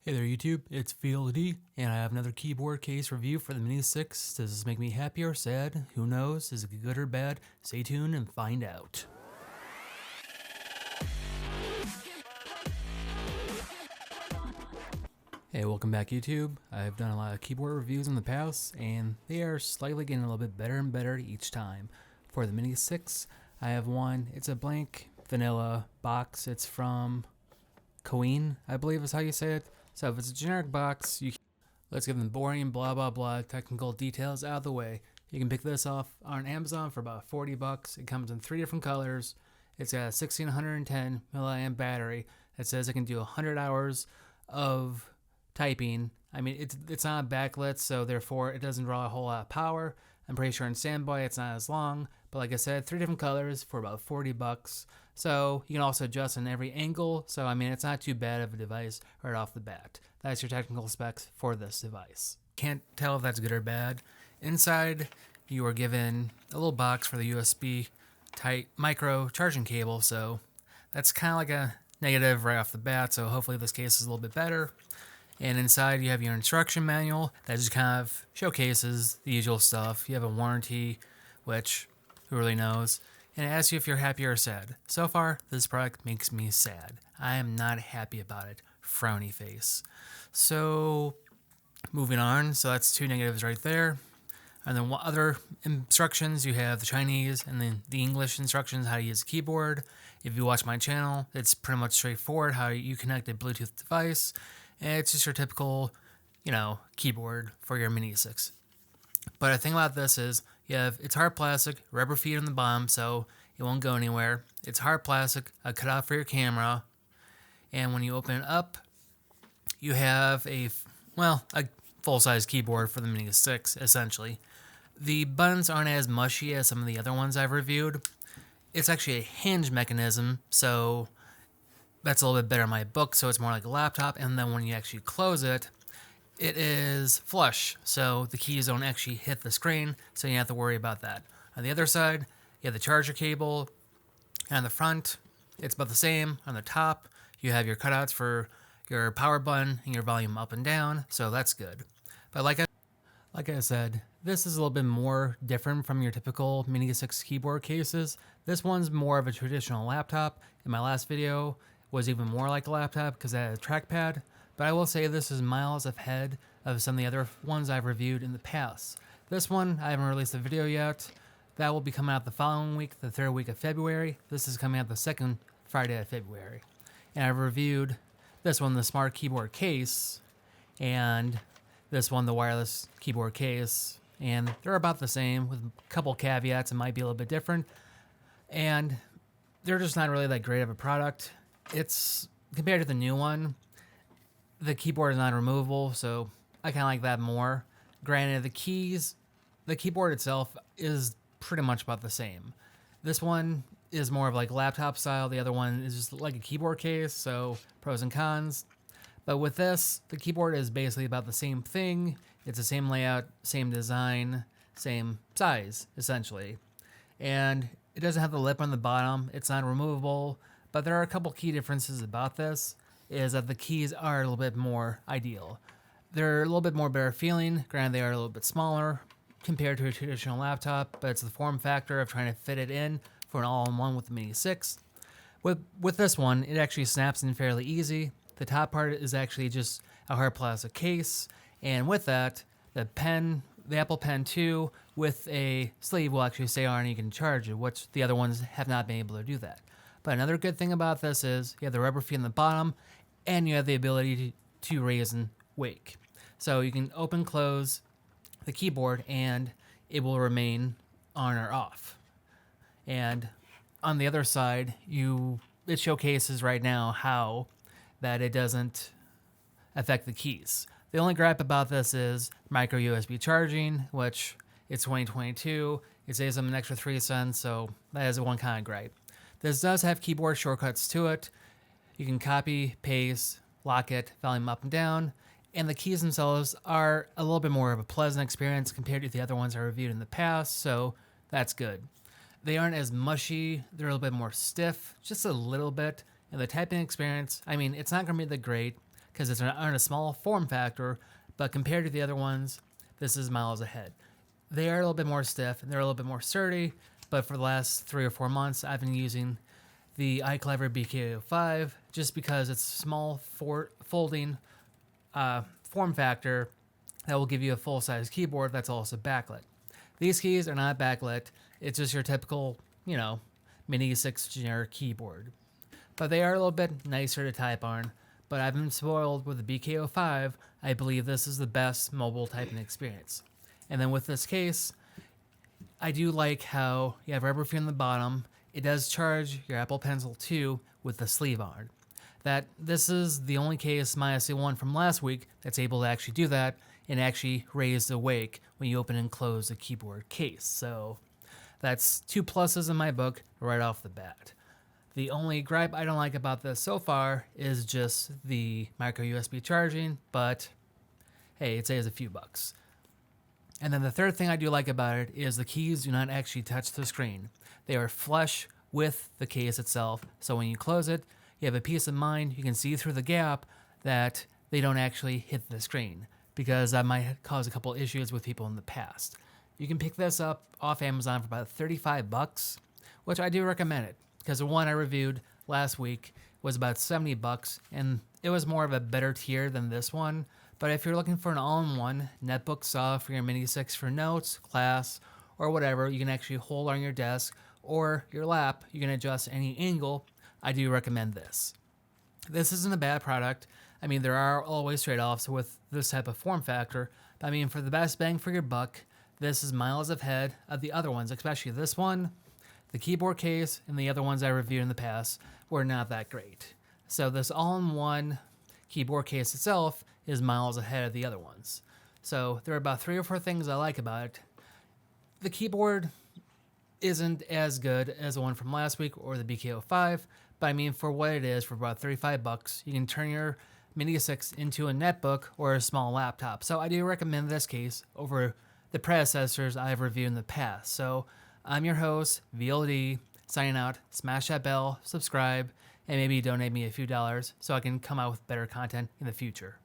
Hey there YouTube, it's FieldD, and I have another keyboard case review for the Mini 6. Does this make me happy or sad? Who knows? Is it good or bad? Stay tuned and find out. Hey, welcome back YouTube. I've done a lot of keyboard reviews in the past, and they are slightly getting a little bit better and better each time. For the Mini 6, I have one. It's a blank vanilla box. It's from Koin, I believe is how you say it. So if it's a generic box, let's get the boring blah blah blah technical details out of the way. You can pick this off on Amazon for about 40 bucks. It comes in 3 different colors. It's got a 1610 milliamp battery that says it can do 100 hours of typing. I mean, it's not backlit, so therefore it doesn't draw a whole lot of power. I'm pretty sure in standby it's not as long, but like I said, 3 different colors for about 40 bucks. So you can also adjust in every angle. So I mean, it's not too bad of a device right off the bat. That's your technical specs for this device. Can't tell if that's good or bad. Inside, you are given a little box for the USB Type micro charging cable. So that's kind of like a negative right off the bat. So hopefully this case is a little bit better. And inside you have your instruction manual that just kind of showcases the usual stuff. You have a warranty, which who really knows, and it asks you if you're happy or sad. So far, this product makes me sad. I am not happy about it. Frowny face. So moving on, so that's 2 negatives right there. And then other instructions, you have the Chinese and then the English instructions, how to use a keyboard. If you watch my channel, it's pretty much straightforward how you connect a Bluetooth device. And it's just your typical, keyboard for your Mini 6. But the thing about this is, it's hard plastic, rubber feet on the bottom, so it won't go anywhere. It's hard plastic, a cutout for your camera. And when you open it up, you have a full-size keyboard for the Mini 6, essentially. The buttons aren't as mushy as some of the other ones I've reviewed. It's actually a hinge mechanism, so that's a little bit better in my book, so it's more like a laptop. And then when you actually close it, it is flush, so the keys don't actually hit the screen, so you don't have to worry about that. On the other side, you have the charger cable. And on the front, it's about the same. On the top, you have your cutouts for your power button and your volume up and down, so that's good. But like I said, this is a little bit more different from your typical Mini 6 keyboard cases. This one's more of a traditional laptop. In my last video, was even more like a laptop because it had a trackpad. But I will say this is miles ahead of some of the other ones I've reviewed in the past. This one, I haven't released a video yet. That will be coming out the following week, the 3rd week of February. This is coming out the 2nd Friday of February. And I've reviewed this one, the smart keyboard case, and this one, the wireless keyboard case. And they're about the same with a couple caveats. It might be a little bit different. And they're just not really that great of a product. It's, compared to the new one, the keyboard is not removable, so I kind of like that more. Granted, the keyboard itself is pretty much about the same. This one is more of like laptop style. The other one is just like a keyboard case, so pros and cons. But with this, the keyboard is basically about the same thing. It's the same layout, same design, same size, essentially. And it doesn't have the lip on the bottom. It's not removable. But there are a couple key differences about this, is that the keys are a little bit more ideal. They're a little bit more better feeling. Granted, they are a little bit smaller compared to a traditional laptop, but it's the form factor of trying to fit it in for an all-in-one with the Mini 6. With this one, it actually snaps in fairly easy. The top part is actually just a hard plastic case, and with that, the Apple Pen 2 with a sleeve will actually stay on and you can charge it, which the other ones have not been able to do that. But another good thing about this is you have the rubber feet on the bottom, and you have the ability to raise and wake. So you can open, close the keyboard, and it will remain on or off. And on the other side, it showcases right now how that it doesn't affect the keys. The only gripe about this is micro USB charging, which it's 2022. It saves them an extra 3 cents, so that is one kind of gripe. This does have keyboard shortcuts to it. You can copy, paste, lock it, volume up and down, and the keys themselves are a little bit more of a pleasant experience compared to the other ones I reviewed in the past, so that's good. They aren't as mushy, they're a little bit more stiff, just a little bit, and the typing experience, I mean, it's not going to be the great because it's on a small form factor, but compared to the other ones, this is miles ahead. They are a little bit more stiff and they're a little bit more sturdy, but for the last 3 or 4 months, I've been using the iClever BKO5 just because it's small folding form factor that will give you a full-size keyboard that's also backlit. These keys are not backlit. It's just your typical, Mini 6 generic keyboard. But they are a little bit nicer to type on. But I've been spoiled with the BKO5. I believe this is the best mobile typing experience. And then with this case, I do like how you have rubber feet on the bottom. It does charge your Apple Pencil 2 with the sleeve on. This is the only case, my SE1 from last week, that's able to actually do that and actually raise the wake when you open and close the keyboard case. So that's 2 pluses in my book right off the bat. The only gripe I don't like about this so far is just the micro USB charging, but hey, it saves a few bucks. And then the third thing I do like about it is the keys do not actually touch the screen. They are flush with the case itself, so when you close it, you have a peace of mind. You can see through the gap that they don't actually hit the screen, because that might cause a couple issues with people in the past. You can pick this up off Amazon for about 35 bucks, which I do recommend it, because the one I reviewed last week was about 70 bucks, and it was more of a better tier than this one. But if you're looking for an all-in-one netbook saw for your Mini 6 for notes, class, or whatever, you can actually hold on your desk or your lap, you can adjust any angle, I do recommend this. This isn't a bad product. I mean, there are always trade-offs with this type of form factor, but I mean, for the best bang for your buck, this is miles ahead of the other ones, especially this one. The keyboard case and the other ones I reviewed in the past were not that great. So this all-in-one keyboard case itself is miles ahead of the other ones. So there are about 3 or 4 things I like about it. The keyboard isn't as good as the one from last week or the BKO5, but I mean, for what it is, for about 35 bucks, you can turn your Mini 6 into a netbook or a small laptop. So I do recommend this case over the predecessors I've reviewed in the past. So I'm your host, VLD, signing out. Smash that bell, subscribe, and maybe donate me a few dollars so I can come out with better content in the future.